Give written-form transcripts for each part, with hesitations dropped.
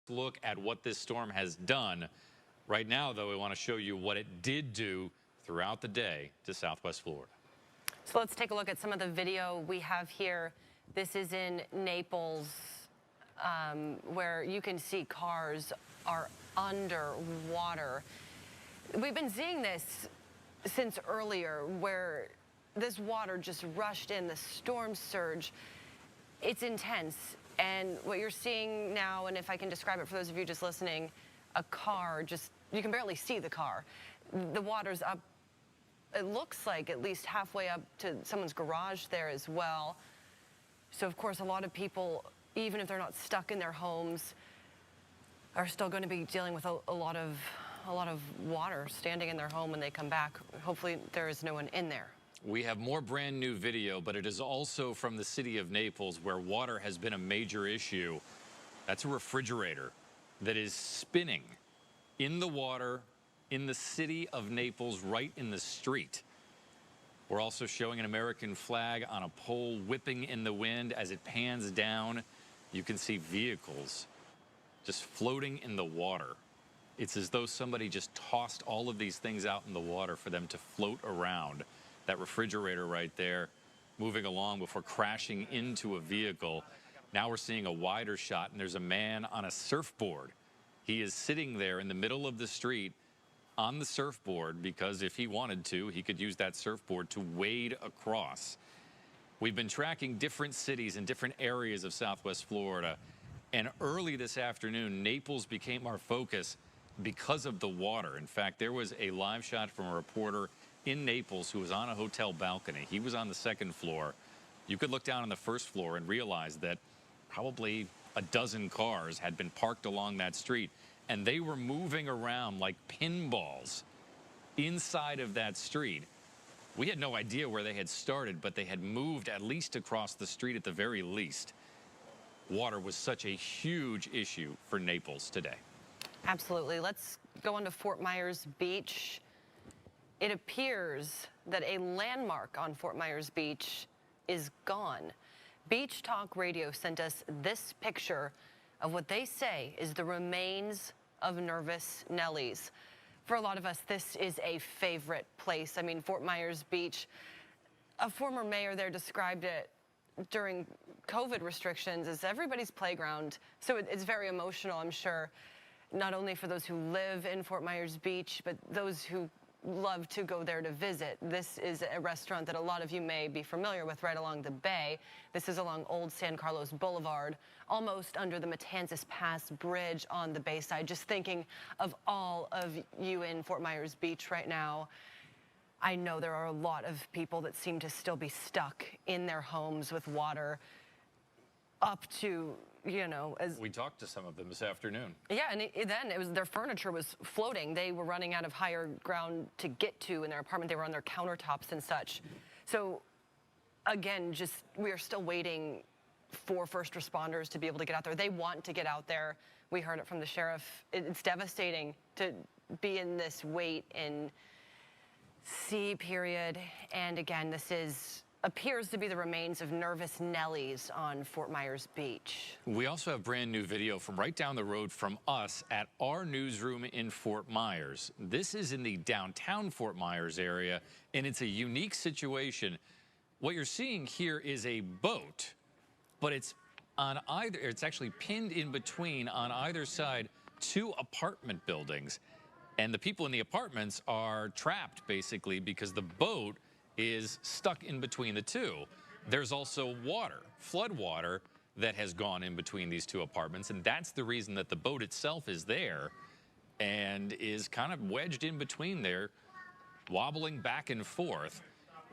Look at what this storm has done. Right now, though, we want to show you what it did do throughout the day to Southwest Florida. So let's take a look at some of the video we have here. This is in Naples, where you can see cars are underwater. We've been seeing this since earlier, where this water just rushed in, the storm surge. It's intense. And what you're seeing now, and if I can describe it for those of you just listening, a car just, you can barely see the car. The water's up, it looks like at least halfway up to someone's garage there as well. So of course, a lot of people, even if they're not stuck in their homes, are still going to be dealing with a lot of water standing in their home when they come back. Hopefully there is no one in there. We have more brand new video, but it is also from the city of Naples, where water has been a major issue. That's a refrigerator that is spinning in the water in the city of Naples, right in the street. We're also showing an American flag on a pole whipping in the wind. As it pans down, you can see vehicles just floating in the water. It's as though somebody just tossed all of these things out in the water for them to float around. That refrigerator right there moving along before crashing into a vehicle. Now we're seeing a wider shot, and there's a man on a surfboard. He is sitting there in the middle of the street on the surfboard because if he wanted to, he could use that surfboard to wade across. We've been tracking different cities and different areas of Southwest Florida, and early this afternoon, Naples became our focus because of the water. In fact, there was a live shot from a reporter in Naples who was on a hotel balcony. He was on the second floor. You could look down on the first floor and realize that probably a dozen cars had been parked along that street, and they were moving around like pinballs inside of that street. We had no idea where they had started, but they had moved at least across the street at the very least. Water was such a huge issue for Naples today. Absolutely. Let's go on to Fort Myers Beach. It appears that a landmark on Fort Myers Beach is gone. Beach Talk Radio sent us this picture of what they say is the remains of Nervous Nellies. For a lot of us, this is a favorite place. I mean, Fort Myers Beach, a former mayor there described it during COVID restrictions as everybody's playground. So it's very emotional, I'm sure, not only for those who live in Fort Myers Beach, but those who love to go there to visit. This is a restaurant that a lot of you may be familiar with right along the bay. This is along Old San Carlos Boulevard, almost under the Matanzas Pass Bridge on the bayside. Just thinking of all of you in Fort Myers Beach right now. I know there are a lot of people that seem to still be stuck in their homes with water up to, you know, as we talked to some of them this afternoon. Yeah, and then it was their furniture was floating. They were running out of higher ground to get to in their apartment. They were on their countertops and such. So again, just we are still waiting for first responders to be able to get out there. They want to get out there. We heard it from the sheriff. It's devastating to be in this wait and see period. And again, this appears to be the remains of Nervous Nellies on Fort Myers Beach. We also have brand new video from right down the road from us at our newsroom in Fort Myers. This is in the downtown Fort Myers area, and it's a unique situation. What you're seeing here is a boat, but it's actually pinned in between on either side two apartment buildings. And the people in the apartments are trapped basically because the boat is stuck in between the two. There's also water, flood water, that has gone in between these two apartments, and that's the reason that the boat itself is there and is kind of wedged in between there, wobbling back and forth.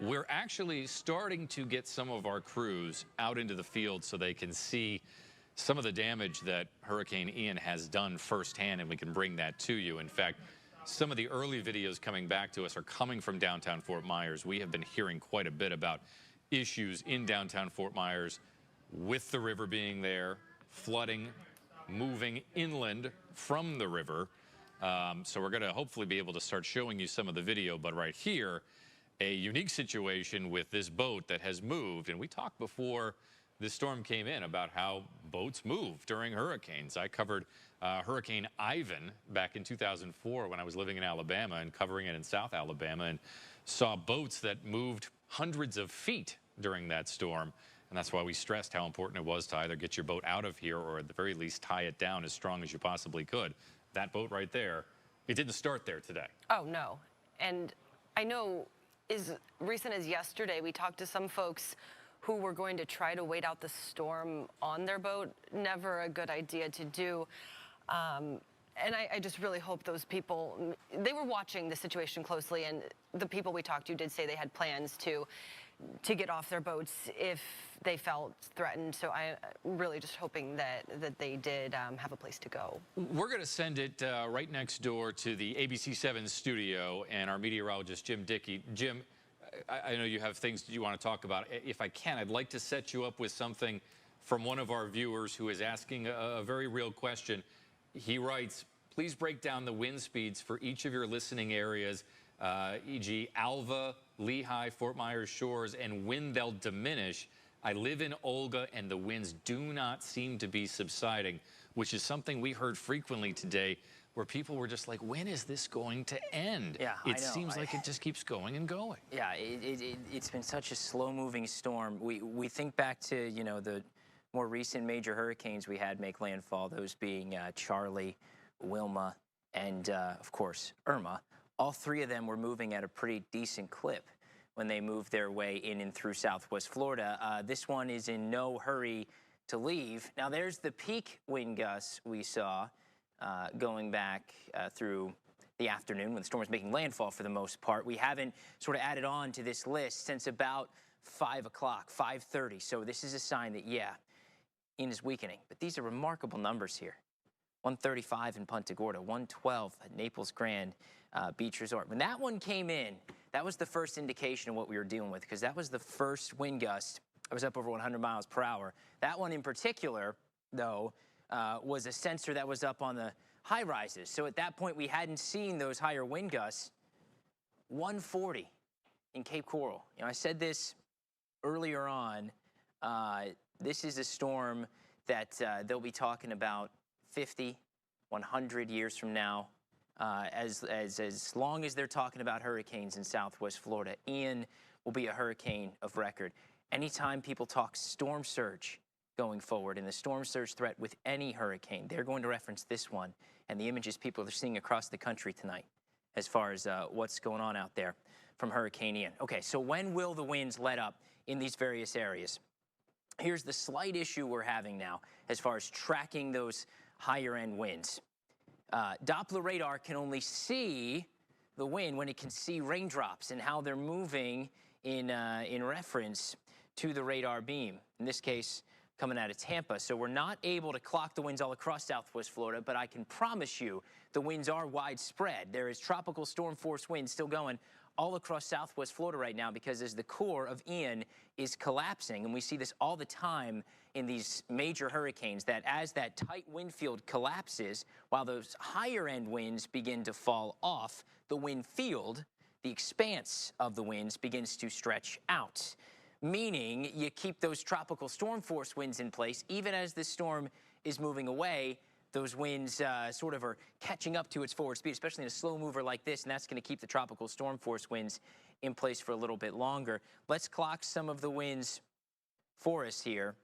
We're actually starting to get some of our crews out into the field so they can see some of the damage that Hurricane Ian has done firsthand, and we can bring that to you. In fact, some of the early videos coming back to us are coming from downtown Fort Myers. We have been hearing quite a bit about issues in downtown Fort Myers with the river being there, flooding, moving inland from the river. So we're going to hopefully be able to start showing you some of the video. But right here, a unique situation with this boat that has moved. And we talked before this storm came in, about how boats move during hurricanes. I covered Hurricane Ivan back in 2004 when I was living in Alabama and covering it in South Alabama, and saw boats that moved hundreds of feet during that storm. And that's why we stressed how important it was to either get your boat out of here or at the very least tie it down as strong as you possibly could. That boat right there, it didn't start there today. Oh, no. And I know as recent as yesterday, we talked to some folks who were going to try to wait out the storm on their boat. Never a good idea to do. And I just really hope those people, they were watching the situation closely, and the people we talked to did say they had plans to get off their boats if they felt threatened. So I'm really just hoping that they did have a place to go. We're going to send it right next door to the ABC7 studio and our meteorologist, Jim Dickey. Jim, I know you have things you want to talk about. If I can, I'd like to set you up with something from one of our viewers who is asking a very real question. He writes, please break down the wind speeds for each of your listening areas, e.g. Alva, Lehigh, Fort Myers Shores, and when they'll diminish. I live in Olga, and the winds do not seem to be subsiding, which is something we heard frequently today, where people were just like, when is this going to end? Yeah, it seems like it just keeps going and going. Yeah, it's been such a slow-moving storm. We think back to, you know, the more recent major hurricanes we had make landfall, those being Charlie, Wilma, and, of course, Irma. All three of them were moving at a pretty decent clip when they moved their way in and through southwest Florida. This one is in no hurry to leave. Now, there's the peak wind gusts we saw going back through the afternoon when the storm was making landfall for the most part. We haven't sort of added on to this list since about 5 o'clock, 5:30. So this is a sign that, yeah, Ian is weakening. But these are remarkable numbers here. 135 in Punta Gorda, 112 at Naples Grand Beach Resort. When that one came in, that was the first indication of what we were dealing with, because that was the first wind gust. It was up over 100 miles per hour. That one in particular, though, was a sensor that was up on the high rises. So at that point, we hadn't seen those higher wind gusts. 140 in Cape Coral. You know, I said this earlier on. This is a storm that they'll be talking about 50, 100 years from now. As long as they're talking about hurricanes in southwest Florida, Ian will be a hurricane of record. Anytime people talk storm surge going forward and the storm surge threat with any hurricane, they're going to reference this one and the images people are seeing across the country tonight as far as what's going on out there from Hurricane Ian. Okay, so when will the winds let up in these various areas? Here's the slight issue we're having now as far as tracking those higher end winds. Doppler radar can only see the wind when it can see raindrops and how they're moving in reference to the radar beam, in this case coming out of Tampa. So we're not able to clock the winds all across southwest Florida, but I can promise you the winds are widespread. There is tropical storm force winds still going all across southwest Florida right now, because as the core of Ian is collapsing, and we see this all the time in these major hurricanes, that as that tight wind field collapses, while those higher end winds begin to fall off, the wind field, the expanse of the winds, begins to stretch out. Meaning you keep those tropical storm force winds in place, even as this storm is moving away. Those winds sort of are catching up to its forward speed, especially in a slow mover like this, and that's going to keep the tropical storm force winds in place for a little bit longer. Let's clock some of the winds for us here.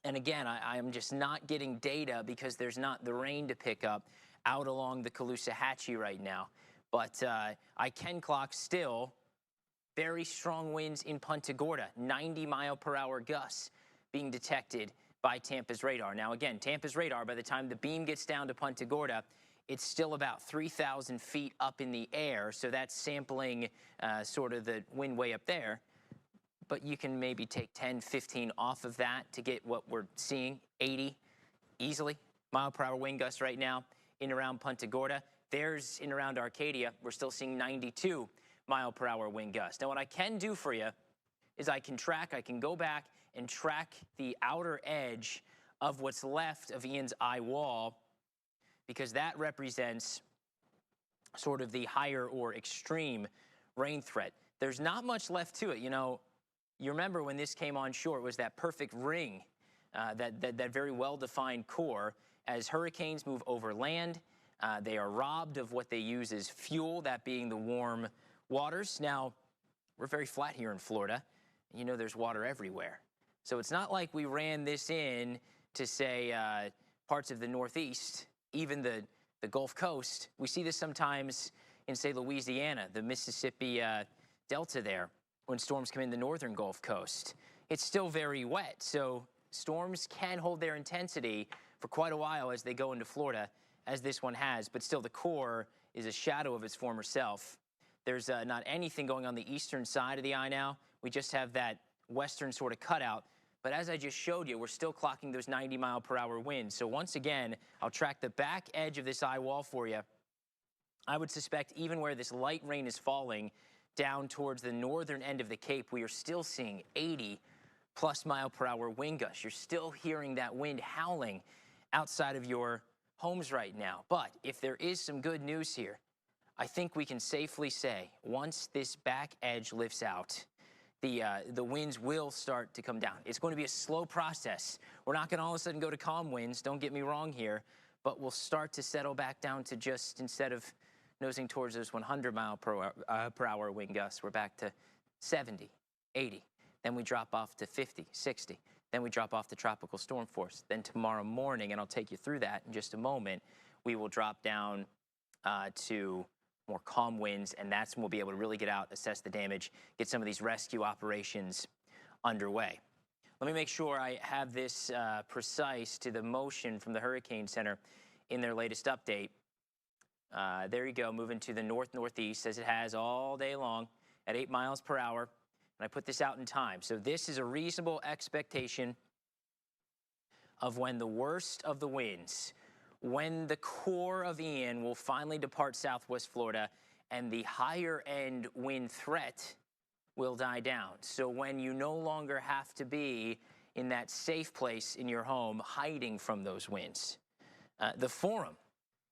And again, I'm just not getting data because there's not the rain to pick up out along the Caloosahatchee right now. But I can clock still very strong winds in Punta Gorda, 90-mile-per-hour gusts being detected by Tampa's radar. Now, again, Tampa's radar, by the time the beam gets down to Punta Gorda, it's still about 3,000 feet up in the air, so that's sampling sort of the wind way up there. But you can maybe take 10, 15 off of that to get what we're seeing, 80 easily mile-per-hour wind gusts right now in around Punta Gorda. There's in around Arcadia, we're still seeing 92 mile-per-hour wind gusts. Now, what I can do for you is I can go back and track the outer edge of what's left of Ian's eye wall, because that represents sort of the higher or extreme rain threat. There's not much left to it. You know, you remember when this came on shore, it was that perfect ring, that very well-defined core. As hurricanes move over land, they are robbed of what they use as fuel, that being the warm waters. Now, we're very flat here in Florida. You know there's water everywhere. So it's not like we ran this in to, say, parts of the Northeast, even the Gulf Coast. We see this sometimes in, say, Louisiana, the Mississippi Delta there, when storms come in the northern Gulf Coast. It's still very wet, so storms can hold their intensity for quite a while as they go into Florida, as this one has, but still the core is a shadow of its former self. There's not anything going on the eastern side of the eye now. We just have that western sort of cutout. But as I just showed you, we're still clocking those 90-mile-per-hour winds. So once again, I'll track the back edge of this eye wall for you. I would suspect even where this light rain is falling down towards the northern end of the Cape, we are still seeing 80-plus mile-per-hour wind gusts. You're still hearing that wind howling outside of your homes right now. But if there is some good news here, I think we can safely say once this back edge lifts out, the winds will start to come down. It's going to be a slow process. We're not going to all of a sudden go to calm winds, don't get me wrong here, but we'll start to settle back down to just, instead of nosing towards those 100-mile-per-hour wind gusts, we're back to 70, 80. Then we drop off to 50, 60. Then we drop off to tropical storm force. Then tomorrow morning, and I'll take you through that in just a moment, we will drop down to more calm winds, and that's when we'll be able to really get out, assess the damage, get some of these rescue operations underway. Let me make sure I have this precise to the motion from the Hurricane Center in their latest update. There you go, moving to the north-northeast, as it has all day long at 8 miles per hour. And I put this out in time. So this is a reasonable expectation of when the worst of the winds, when the core of Ian will finally depart southwest Florida and the higher end wind threat will die down. So when you no longer have to be in that safe place in your home hiding from those winds. The Forum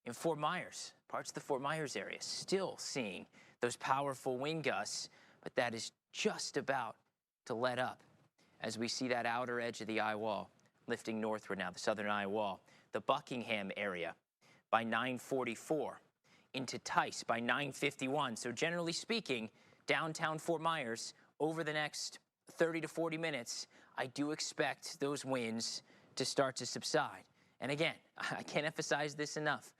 in Fort Myers, parts of the Fort Myers area, still seeing those powerful wind gusts, but that is just about to let up as we see that outer edge of the eye wall lifting northward now, the southern eye wall. The Buckingham area by 9:44, into Tice by 9:51. So generally speaking, downtown Fort Myers, over the next 30 to 40 minutes, I do expect those winds to start to subside. And again, I can't emphasize this enough.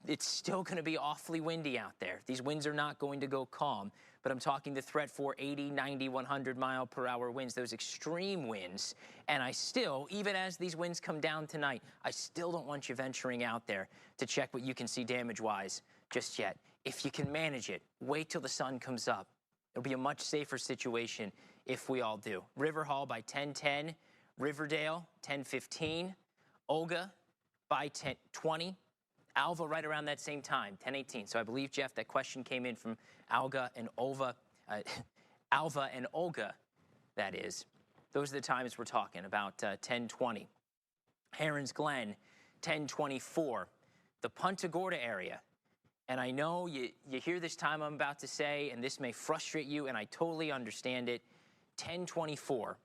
It's still going to be awfully windy out there. These winds are not going to go calm, but I'm talking the threat for 80, 90, 100-mile-per-hour winds, those extreme winds. And I still, even as these winds come down tonight, I still don't want you venturing out there to check what you can see damage-wise just yet. If you can manage it, wait till the sun comes up. It'll be a much safer situation if we all do. River Hall by 10:10, Riverdale 10:15, Olga by 10:20, Alva right around that same time, 10:18. So I believe, Jeff, that question came in from Alva and Olga, that is. Those are the times we're talking about, 10:20. Herons Glen, 10:24. The Punta Gorda area. And I know you hear this time I'm about to say, and this may frustrate you, and I totally understand it. 10:24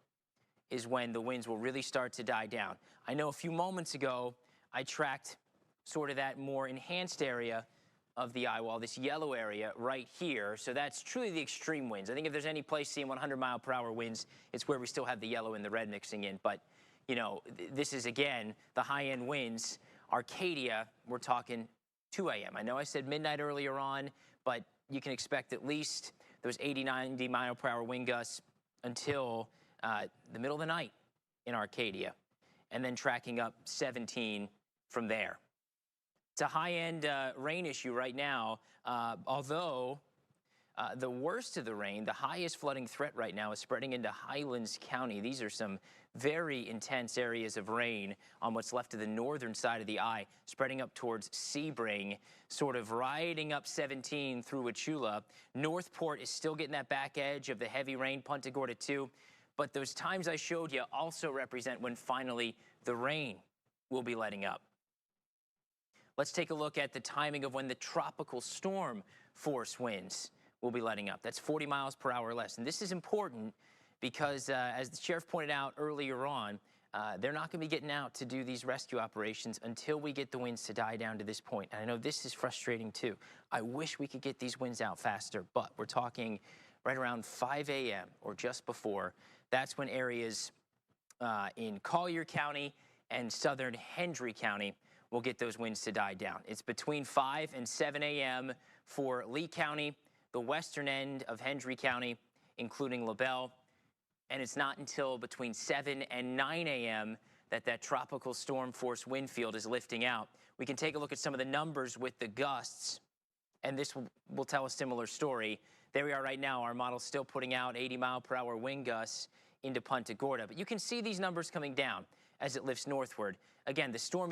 is when the winds will really start to die down. I know a few moments ago, I tracked sort of that more enhanced area of the eye wall, this yellow area right here. So that's truly the extreme winds. I think if there's any place seeing 100-mile-per-hour winds, it's where we still have the yellow and the red mixing in. But, you know, this is, again, the high-end winds. Arcadia, we're talking 2 a.m. I know I said midnight earlier on, but you can expect at least those 80, 90-mile-per-hour wind gusts until the middle of the night in Arcadia, and then tracking up 17 from there. It's a high-end rain issue right now, although the worst of the rain, the highest flooding threat right now is spreading into Highlands County. These are some very intense areas of rain on what's left of the northern side of the eye, spreading up towards Sebring, sort of riding up 17 through Wauchula. Northport is still getting that back edge of the heavy rain, Punta Gorda too. But those times I showed you also represent when finally the rain will be letting up. Let's take a look at the timing of when the tropical storm force winds will be letting up. That's 40 miles per hour or less. And this is important because, as the sheriff pointed out earlier on, they're not going to be getting out to do these rescue operations until we get the winds to die down to this point. And I know this is frustrating too. I wish we could get these winds out faster, but we're talking right around 5 a.m. or just before. That's when areas in Collier County and southern Hendry County will get those winds to die down. It's between 5 and 7 a.m. for Lee County, the western end of Hendry County, including LaBelle. And it's not until between 7 and 9 a.m. that tropical storm force wind field is lifting out. We can take a look at some of the numbers with the gusts, and this will tell a similar story. There we are right now. Our model's still putting out 80-mile-per-hour wind gusts into Punta Gorda. But you can see these numbers coming down as it lifts northward. Again, the storm is